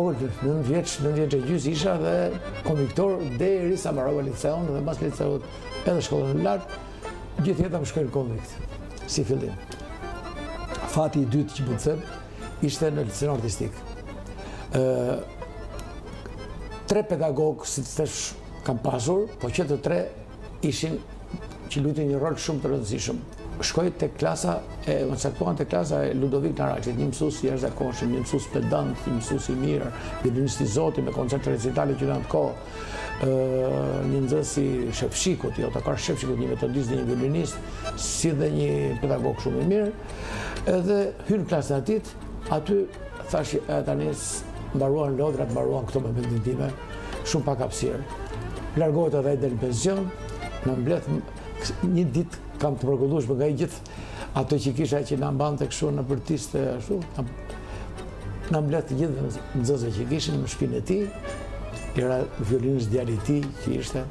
9 vjeç e gjys isha dhe konviktor deri sa mbarova liceun dhe pas liceut edhe shkollën e lartë, gjithë jeta më shkoi në konvikt, si fillim. Fati i dytë që mund të them ishte në liceun artistik. 3 pedagogë, si të thash, kam pasur, po që të 3 ishin që luajtin një rol shumë të rëndësishëm. Shkoj te klasa e mësaktuan te klasa e Ludovik Naraqit, një mësues i jashtëzakonshëm, një mësues pedant, një mësues i mirë, violinist i Zotit me koncerte recitale që në atë kohë, një nxënës i Shefshikut, Otakar Shefshikut, një metodist dhe një violinist, si dhe një pedagog shumë i mirë. Edhe hyn në klasën e tij, aty thash tani mbaruan lodrat, mbaruan këto me mendimin time, shumë pak hapësirë. Largohet edhe ai del në pension, në mbledh një ditë kam të mrekullueshme nga i gjithë ato që kisha që na mbante kështu në përtiste ashtu, na mbledh të gjithë nxënësve që kishin në shtëpinë e tij, era violinist djali i tij që ishte,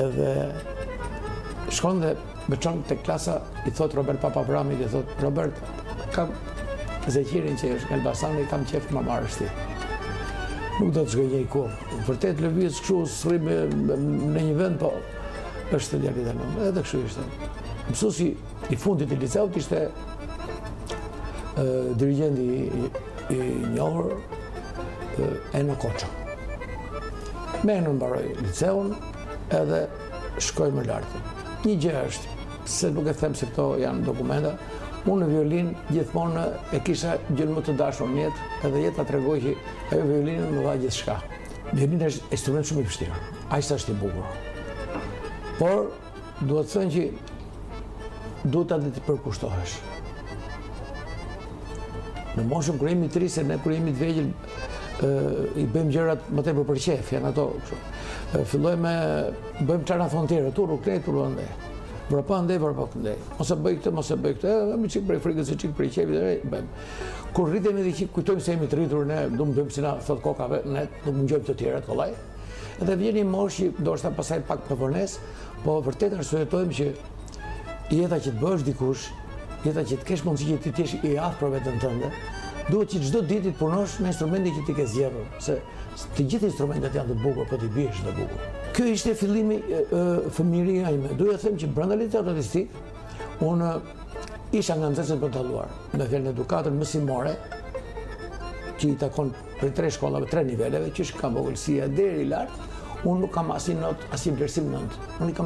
edhe shkon dhe më çon te klasa, i thot Robert Papavramit, i thot Robert, kam Zeqirin që është nga Elbasani, kam qef të ma marrësh ti. Nuk do të shkoj një kohë. Vërtet lëviz kështu srrim në një vend, po është djali i tij. Edhe kështu ishte. Mësuesi i fundit të liceut ishte dirigjenti i njohur Eno Koço. Me Eno mbaroi liceun edhe shkoj më lart. Një gjë është, se nuk e them se këto janë dokumenta, unë në violin gjithmonë e kisha gjën më të dashur në jetë, edhe jeta tregoi që ajo violinë më dha gjithçka. Violina është instrument shumë i vështirë, aq sa është i bukur. Por duhet të thënë që duhet atë të përkushtohesh. Në moshën kur jemi të ri, se ne kur jemi të vegjël i bëjmë gjërat më tepër për qef, janë ato kështu. Fillojmë bëjmë çana frontiere, tu ruklet, tu ande. Vrapa ndej, vrapa ndej. Mos e bëj këtë, mos e bëj këtë, më çik për frikën, se çik për qefit, bëjmë. Kur rritemi dhe që kujtojmë se jemi të rritur, ne do të bëjmë si na thot kokave, ne nuk ngjojmë të tjerat kollaj. Edhe vjen një moshë, ndoshta pasaj pak për vonesë, po vërtet arsyetojmë që jeta që të bësh dikush, jeta që të kesh mundësi që ti të jesh i aftë për veten tënde, duhet që çdo ditë të punosh me instrumentin që ti ke zgjedhur, se të gjithë instrumentet janë të bukur, po ti biesh të bukur. Ky ishte fillimi fëmijëria ime. Duhet të them që brenda liceut artistik unë isha nga nxënësit për të dalluar, me fjalën edukatër mësimore, që i takon për 3 shkollave, 3 niveleve, që është ka vogëlsia deri lart, unë nuk kam asnjë notë, asnjë vlerësim nënt. Unë i kam